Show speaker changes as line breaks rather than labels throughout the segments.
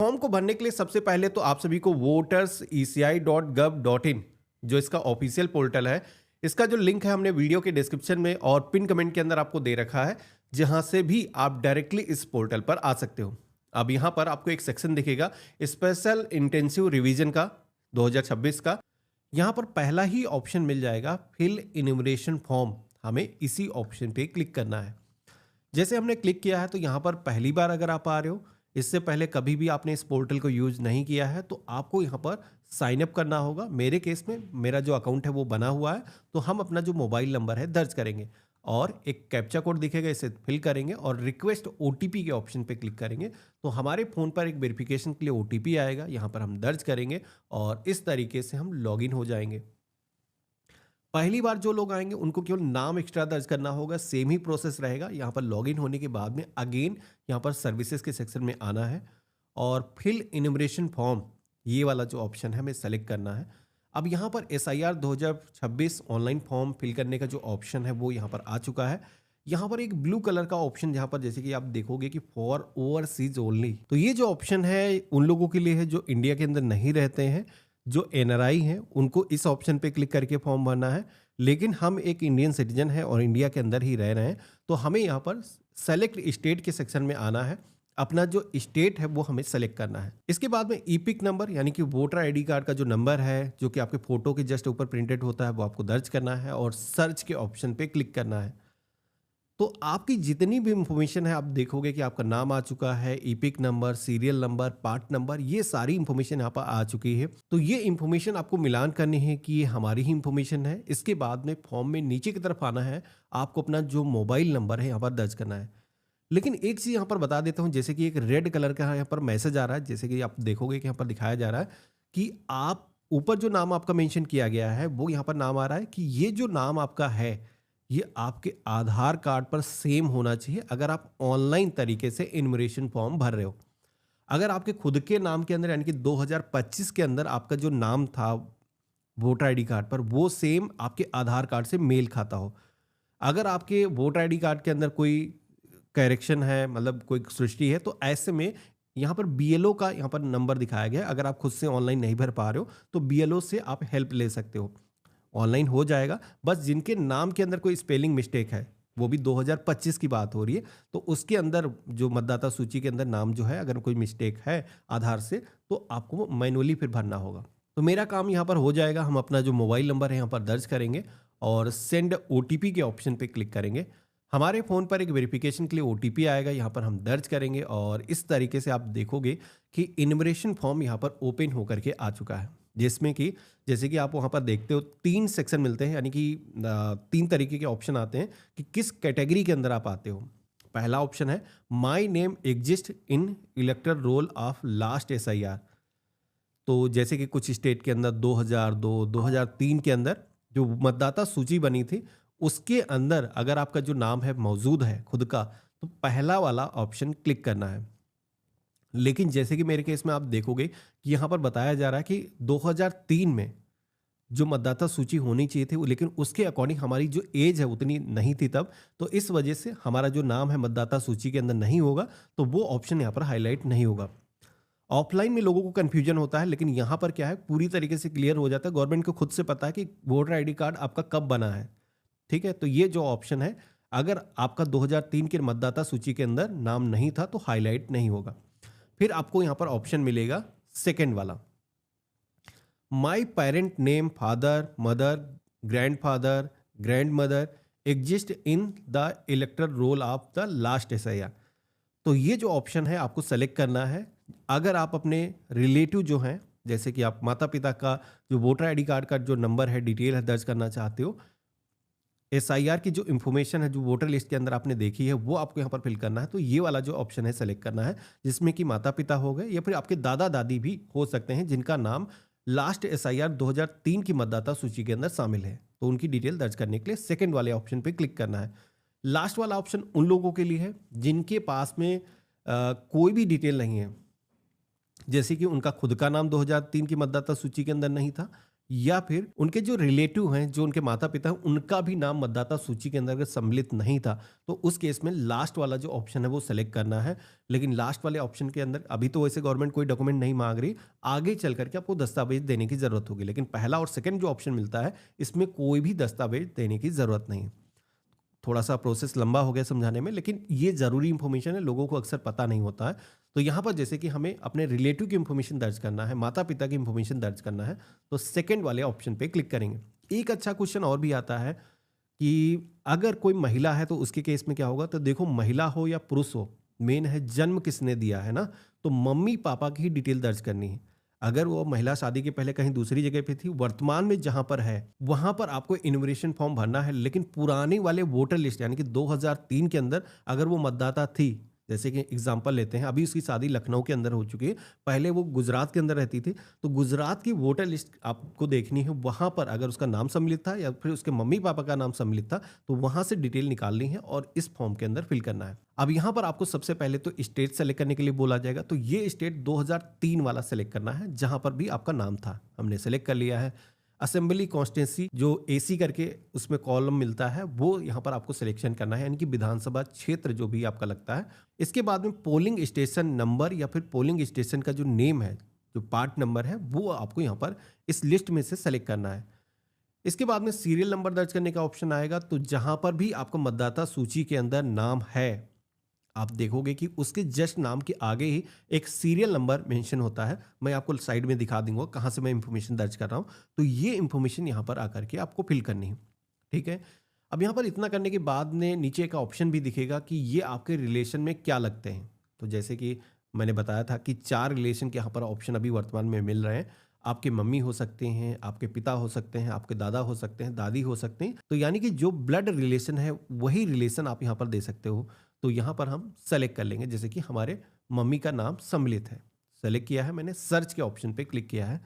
Form को भरने के लिए सबसे पहले तो आप सभी को voters.eci.gov.in जो इसका ऑफिशियल पोर्टल है, इसका जो लिंक है हमने वीडियो के डिस्क्रिप्शन में और पिन कमेंट के अंदर आपको दे रखा है, जहां से भी आप डायरेक्टली इस पोर्टल पर आ सकते हो। अब यहां पर आपको एक सेक्शन दिखेगा स्पेशल इंटेंसिव रिवीजन का 2026 का। यहां पर पहला ही ऑप्शन मिल जाएगा फिल इन्यूमरेशन फॉर्म, हमें इसी ऑप्शन पे क्लिक करना है। जैसे हमने क्लिक किया है तो यहाँ पर पहली बार अगर आप आ रहे हो, इससे पहले कभी भी आपने इस पोर्टल को यूज नहीं किया है, तो आपको यहाँ पर साइन अप करना होगा। मेरे केस में मेरा जो अकाउंट है वो बना हुआ है, तो हम अपना जो मोबाइल नंबर है दर्ज करेंगे और एक कैप्चा कोड दिखेगा, इसे फिल करेंगे और रिक्वेस्ट ओटीपी के ऑप्शन पे क्लिक करेंगे तो हमारे फ़ोन पर एक वेरिफिकेशन के लिए ओटीपी आएगा, यहाँ पर हम दर्ज करेंगे और इस तरीके से हम लॉगिन हो जाएंगे। पहली बार जो लोग आएंगे उनको केवल नाम एक्स्ट्रा दर्ज करना होगा, सेम ही प्रोसेस रहेगा। यहाँ पर लॉगिन होने के बाद में अगेन यहाँ पर सर्विसेज के सेक्शन में आना है और फिल इन्यूमरेशन फॉर्म ये वाला जो ऑप्शन है हमें सेलेक्ट करना है। अब यहाँ पर SIR 2026 ऑनलाइन फॉर्म फिल करने का जो ऑप्शन है वो यहाँ पर आ चुका है। यहाँ पर एक ब्लू कलर का ऑप्शन जहाँ पर जैसे कि आप देखोगे कि फॉर ओवरसीज ओनली, तो ये जो ऑप्शन है उन लोगों के लिए है जो इंडिया के अंदर नहीं रहते हैं, जो NRI हैं उनको इस ऑप्शन पे क्लिक करके फॉर्म भरना है। लेकिन हम एक इंडियन सिटीजन हैं और इंडिया के अंदर ही रह रहे हैं, तो हमें यहाँ पर सेलेक्ट स्टेट के सेक्शन में आना है। अपना जो स्टेट है वो हमें सेलेक्ट करना है। इसके बाद में ईपिक नंबर यानी कि वोटर ID कार्ड का जो नंबर है जो कि आपके फोटो के जस्ट ऊपर प्रिंटेड होता है वो आपको दर्ज करना है और सर्च के ऑप्शन पे क्लिक करना है। तो आपकी जितनी भी इंफॉर्मेशन है आप देखोगे कि आपका नाम आ चुका है, EPIC number, serial number, part number, ये सारी इंफॉर्मेशन यहाँ पर आ चुकी है। तो ये इंफॉर्मेशन आपको मिलान करनी है कि ये हमारी ही इंफॉर्मेशन है। इसके बाद में फॉर्म में नीचे की तरफ आना है, आपको अपना जो मोबाइल नंबर है यहाँ पर दर्ज करना है। लेकिन एक चीज़ यहाँ पर बता देता हूँ, जैसे कि एक रेड कलर का यहाँ पर मैसेज आ रहा है, जैसे कि आप देखोगे कि यहाँ पर दिखाया जा रहा है कि आप ऊपर जो नाम आपका मेंशन किया गया है वो यहाँ पर नाम आ रहा है कि ये जो नाम आपका है ये आपके आधार कार्ड पर सेम होना चाहिए अगर आप ऑनलाइन तरीके से इन्यूमरेशन फॉर्म भर रहे हो। अगर आपके खुद के नाम के अंदर यानी कि 2025 के अंदर आपका जो नाम था वोटर ID कार्ड पर वो सेम आपके आधार कार्ड से मेल खाता हो। अगर आपके वोटर ID कार्ड के अंदर कोई करेक्शन है, मतलब कोई सृष्टि है, तो ऐसे में यहाँ पर BLO का यहाँ पर नंबर दिखाया गया है। अगर आप खुद से ऑनलाइन नहीं भर पा रहे हो तो BLO से आप हेल्प ले सकते हो, ऑनलाइन हो जाएगा। बस जिनके नाम के अंदर कोई स्पेलिंग मिस्टेक है, वो भी 2025 की बात हो रही है, तो उसके अंदर जो मतदाता सूची के अंदर नाम जो है अगर कोई मिस्टेक है आधार से तो आपको मैनुअली फिर भरना होगा। तो मेरा काम यहाँ पर हो जाएगा, हम अपना जो मोबाइल नंबर है यहाँ पर दर्ज करेंगे और सेंड OTP के ऑप्शन पे क्लिक करेंगे। हमारे फ़ोन पर एक वेरिफिकेशन के लिए OTP आएगा, यहाँ पर हम दर्ज करेंगे और इस तरीके से आप देखोगे कि इन्यूमरेशन फॉर्म यहाँ पर ओपन होकर के आ चुका है, जिसमें कि जैसे कि आप वहाँ पर देखते हो 3 सेक्शन मिलते हैं, यानी कि 3 तरीके के ऑप्शन आते हैं कि किस कैटेगरी के अंदर आप आते हो। पहला ऑप्शन है my name exist in elector roll of last SIR। तो जैसे कि कुछ स्टेट के अंदर 2002, 2003 के अंदर जो मतदाता सूची बनी थी उसके अंदर अगर आपका जो नाम है मौजूद है खुद का, तो पहला वाला ऑप्शन क्लिक करना है। लेकिन जैसे कि मेरे केस में आप देखोगे कि यहाँ पर बताया जा रहा है कि 2003 में जो मतदाता सूची होनी चाहिए थी, लेकिन उसके अकॉर्डिंग हमारी जो एज है उतनी नहीं थी तब, तो इस वजह से हमारा जो नाम है मतदाता सूची के अंदर नहीं होगा, तो वो ऑप्शन यहाँ पर हाईलाइट नहीं होगा। ऑफलाइन में लोगों को कन्फ्यूजन होता है, लेकिन यहाँ पर क्या है पूरी तरीके से क्लियर हो जाता है। गवर्नमेंट को खुद से पता है कि वोटर ID कार्ड आपका कब बना है, ठीक है। तो ये जो ऑप्शन है अगर आपका 2003 के मतदाता सूची के अंदर नाम नहीं था तो हाईलाइट नहीं होगा। फिर आपको यहाँ पर ऑप्शन मिलेगा सेकेंड वाला, my parent name father, mother, grandfather, grandmother exist in the elector roll of the last SIR। तो ये जो ऑप्शन है आपको सेलेक्ट करना है। अगर आप अपने रिलेटिव जो हैं, जैसे कि आप माता पिता का जो वोटर ID कार्ड का जो नंबर है, डिटेल है, दर्ज करना चाहते हो, SIR की जो इन्फॉर्मेशन है जो वोटर लिस्ट के अंदर आपने देखी है वो आपको यहाँ पर फिल करना है, तो ये वाला जो ऑप्शन है सेलेक्ट करना है, जिसमें कि माता पिता हो गए या फिर आपके दादा दादी भी हो सकते हैं जिनका नाम लास्ट SIR 2003 की मतदाता सूची के अंदर शामिल है, तो उनकी डिटेल दर्ज करने के लिए सेकंड वाले ऑप्शन पे क्लिक करना है। लास्ट वाला ऑप्शन उन लोगों के लिए है जिनके पास में कोई भी डिटेल नहीं है, जैसे कि उनका खुद का नाम 2003 की मतदाता सूची के अंदर नहीं था, या फिर उनके जो रिलेटिव हैं, जो उनके माता पिता हैं, उनका भी नाम मतदाता सूची के अंदर अगर सम्मिलित नहीं था, तो उस केस में लास्ट वाला जो ऑप्शन है वो सेलेक्ट करना है। लेकिन लास्ट वाले ऑप्शन के अंदर अभी तो वैसे गवर्नमेंट कोई डॉक्यूमेंट नहीं मांग रही, आगे चल करके आपको दस्तावेज देने की जरूरत होगी। लेकिन पहला और सेकंड जो ऑप्शन मिलता है, इसमें कोई भी दस्तावेज देने की जरूरत नहीं है। थोड़ा सा प्रोसेस लंबा हो गया समझाने में, लेकिन ये ज़रूरी इंफॉर्मेशन है, लोगों को अक्सर पता नहीं होता है। तो यहाँ पर जैसे कि हमें अपने रिलेटिव की इंफॉर्मेशन दर्ज करना है, माता पिता की इंफॉर्मेशन दर्ज करना है, तो सेकंड वाले ऑप्शन पे क्लिक करेंगे। एक अच्छा क्वेश्चन और भी आता है कि अगर कोई महिला है तो उसके केस में क्या होगा। तो देखो, महिला हो या पुरुष हो, मेन है जन्म किसने दिया है ना, तो मम्मी पापा की ही डिटेल दर्ज करनी है। अगर वो महिला शादी के पहले कहीं दूसरी जगह पे थी, वर्तमान में जहां पर है वहां पर आपको इन्विटेशन फॉर्म भरना है। लेकिन पुराने वाले वोटर लिस्ट यानी कि 2003 के अंदर अगर वो मतदाता थी, जैसे कि एग्जांपल लेते हैं, अभी उसकी शादी लखनऊ के अंदर हो चुकी है, पहले वो गुजरात के अंदर रहती थी, तो गुजरात की वोटर लिस्ट आपको देखनी है। वहां पर अगर उसका नाम सम्मिलित था या फिर उसके मम्मी पापा का नाम सम्मिलित था, तो वहां से डिटेल निकालनी है और इस फॉर्म के अंदर फिल करना है। अब यहाँ पर आपको सबसे पहले तो स्टेट सेलेक्ट करने के लिए बोला जाएगा, तो ये स्टेट 2003 वाला सेलेक्ट करना है जहां पर भी आपका नाम था, हमने सेलेक्ट कर लिया है। असेंबली कॉन्स्टिट्यूंसी जो एसी करके उसमें कॉलम मिलता है, वो यहाँ पर आपको सिलेक्शन करना है, यानी कि विधानसभा क्षेत्र जो भी आपका लगता है। इसके बाद में पोलिंग स्टेशन नंबर या फिर पोलिंग स्टेशन का जो नेम है, जो पार्ट नंबर है, वो आपको यहाँ पर इस लिस्ट में से सेलेक्ट करना है। इसके बाद में सीरियल नंबर दर्ज करने का ऑप्शन आएगा, तो जहां पर भी आपको मतदाता सूची के अंदर नाम है, आप देखोगे कि उसके जस्ट नाम के आगे ही एक सीरियल नंबर मेंशन होता है। मैं आपको साइड में दिखा दूंगा कहां से मैं इंफॉर्मेशन दर्ज कर रहा हूं। तो ये इंफॉर्मेशन यहां पर आकर के आपको फिल करनी है, ठीक है। अब यहां पर इतना करने के बाद में नीचे का ऑप्शन भी दिखेगा कि ये आपके रिलेशन में क्या लगते हैं। तो जैसे कि मैंने बताया था कि 4 रिलेशन के यहाँ पर ऑप्शन अभी वर्तमान में मिल रहे हैं। आपके मम्मी हो सकते हैं, आपके पिता हो सकते हैं, आपके दादा हो सकते हैं, दादी हो सकते हैं। तो यानी कि जो ब्लड रिलेशन है वही रिलेशन आप यहाँ पर दे सकते हो। तो यहाँ पर हम सेलेक्ट कर लेंगे, जैसे कि हमारे मम्मी का नाम सम्मिलित है, सेलेक्ट किया है मैंने, सर्च के ऑप्शन पे क्लिक किया है।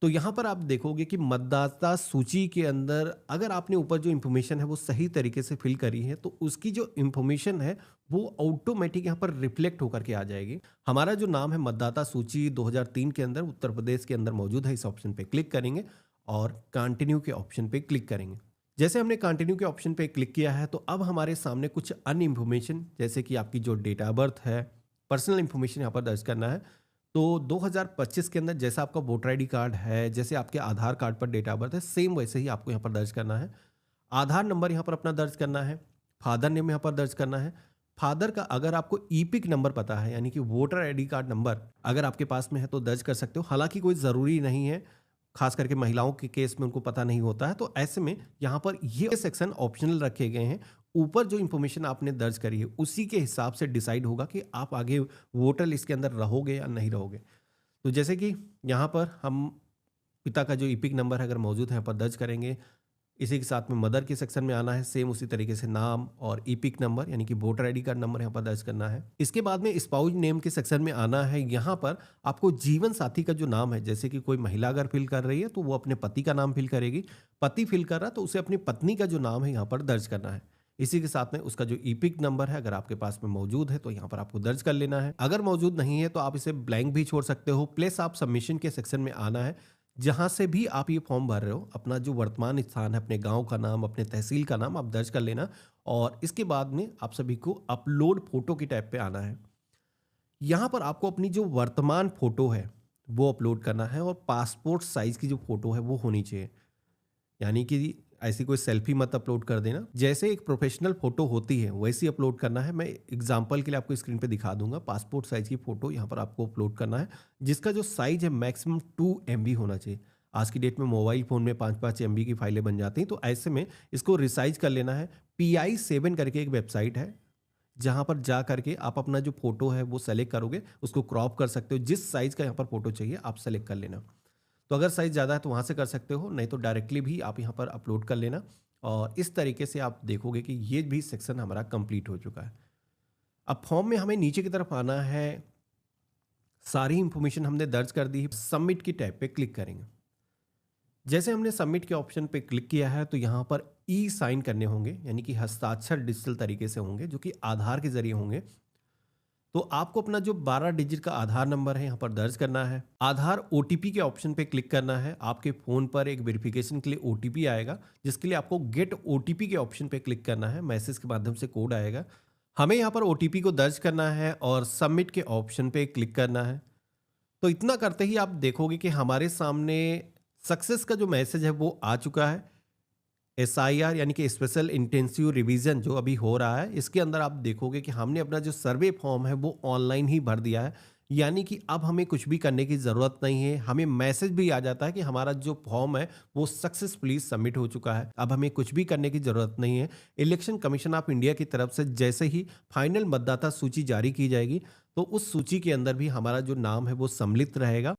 तो यहाँ पर आप देखोगे कि मतदाता सूची के अंदर अगर आपने ऊपर जो इन्फॉर्मेशन है वो सही तरीके से फिल करी है, तो उसकी जो इन्फॉर्मेशन है वो ऑटोमेटिक यहाँ पर रिफ्लेक्ट होकर के आ जाएगी। हमारा जो नाम है मतदाता सूची 2003 के अंदर उत्तर प्रदेश के अंदर मौजूद है, इस ऑप्शन पे क्लिक करेंगे और कंटिन्यू के ऑप्शन पे क्लिक करेंगे। जैसे हमने कंटिन्यू के ऑप्शन पे क्लिक किया है, तो अब हमारे सामने कुछ अन्य इन्फॉर्मेशन, जैसे कि आपकी जो डेट ऑफ बर्थ है, पर्सनल इन्फॉर्मेशन यहाँ पर दर्ज करना है। तो 2025 के अंदर जैसा आपका वोटर आईडी कार्ड है, जैसे आपके आधार कार्ड पर डेट ऑफ बर्थ है, सेम वैसे ही आपको यहाँ पर दर्ज करना है। आधार नंबर यहाँ पर अपना दर्ज करना है। फादर नेम यहाँ पर दर्ज करना है। फादर का अगर आपको ईपिक नंबर पता है, यानी कि वोटर आईडी कार्ड नंबर अगर आपके पास में है तो दर्ज कर सकते हो। हालांकि कोई ज़रूरी नहीं है, खास करके महिलाओं के केस में उनको पता नहीं होता है, तो ऐसे में यहाँ पर ये सेक्शन ऑप्शनल रखे गए हैं। ऊपर जो इन्फॉर्मेशन आपने दर्ज करी है उसी के हिसाब से डिसाइड होगा कि आप आगे वोटर लिस्ट के अंदर रहोगे या नहीं रहोगे। तो जैसे कि यहाँ पर हम पिता का जो ईपिक नंबर है अगर मौजूद है यहाँ पर दर्ज करेंगे। इसी के साथ में मदर के सेक्शन में आना है, सेम उसी तरीके से नाम और ईपिक नंबर यानी कि वोटर आईडी कार्ड नंबर यहाँ पर दर्ज करना है। इसके बाद में स्पाउस नेम के सेक्शन में आना है। यहाँ पर आपको जीवन साथी का जो नाम है, जैसे कि कोई महिला अगर फिल कर रही है तो वो अपने पति का नाम फिल करेगी, पति फिल कर रहा है तो उसे अपनी पत्नी का जो नाम है यहाँ पर दर्ज करना है। इसी के साथ में उसका जो ईपिक नंबर है अगर आपके पास में मौजूद है तो यहाँ पर आपको दर्ज कर लेना है। अगर मौजूद नहीं है तो आप इसे ब्लैंक भी छोड़ सकते हो। प्लेस आप सबमिशन के सेक्शन में आना है, जहां से भी आप ये फॉर्म भर रहे हो, अपना जो वर्तमान स्थान है, अपने गांव का नाम, अपने तहसील का नाम आप दर्ज कर लेना। और इसके बाद में आप सभी को अपलोड फोटो की टैब पे आना है। यहाँ पर आपको अपनी जो वर्तमान फोटो है वो अपलोड करना है और पासपोर्ट साइज की जो फोटो है वो होनी चाहिए। यानी कि ऐसी कोई सेल्फी मत अपलोड कर देना, जैसे एक प्रोफेशनल फोटो होती है वैसी अपलोड करना है। मैं एग्जांपल के लिए आपको स्क्रीन पे दिखा दूंगा। पासपोर्ट साइज की फोटो यहाँ पर आपको अपलोड करना है, जिसका जो साइज है मैक्सिमम 2 MB होना चाहिए। आज की डेट में मोबाइल फ़ोन में 5-5 MB की फाइलें बन जाती हैं, तो ऐसे में इसको रिसाइज कर लेना है। PI7 करके एक वेबसाइट है, जहाँ पर जा करके आप अपना जो फोटो है वो सेलेक्ट करोगे, उसको क्रॉप कर सकते हो। जिस साइज़ का यहाँ पर फोटो चाहिए आप सेलेक्ट कर लेना। तो अगर साइज़ ज़्यादा है तो वहाँ से कर सकते हो, नहीं तो डायरेक्टली भी आप यहाँ पर अपलोड कर लेना। और इस तरीके से आप देखोगे कि ये भी सेक्शन हमारा कंप्लीट हो चुका है। अब फॉर्म में हमें नीचे की तरफ आना है। सारी इंफॉर्मेशन हमने दर्ज कर दी है। सबमिट की टैब पे क्लिक करेंगे। जैसे हमने सबमिट के ऑप्शन पे क्लिक किया है तो यहाँ पर ई साइन करने होंगे, यानी कि हस्ताक्षर डिजिटल तरीके से होंगे, जो कि आधार के जरिए होंगे। तो आपको अपना जो 12 डिजिट का आधार नंबर है यहाँ पर दर्ज करना है। आधार ओटीपी के ऑप्शन पे क्लिक करना है। आपके फ़ोन पर एक वेरिफिकेशन के लिए ओटीपी आएगा, जिसके लिए आपको गेट ओटीपी के ऑप्शन पे क्लिक करना है। मैसेज के माध्यम से कोड आएगा। हमें यहाँ पर ओटीपी को दर्ज करना है और सबमिट के ऑप्शन पे क्लिक करना है। तो इतना करते ही आप देखोगे कि हमारे सामने सक्सेस का जो मैसेज है वो आ चुका है। एसआईआर यानी कि स्पेशल इंटेंसिव रिवीजन जो अभी हो रहा है, इसके अंदर आप देखोगे कि हमने अपना जो सर्वे फॉर्म है वो ऑनलाइन ही भर दिया है। यानी कि अब हमें कुछ भी करने की ज़रूरत नहीं है। हमें मैसेज भी आ जाता है कि हमारा जो फॉर्म है वो सक्सेसफुली सबमिट हो चुका है। अब हमें कुछ भी करने की ज़रूरत नहीं है। इलेक्शन कमीशन ऑफ इंडिया की तरफ से जैसे ही फाइनल मतदाता सूची जारी की जाएगी, तो उस सूची के अंदर भी हमारा जो नाम है वो सम्मिलित रहेगा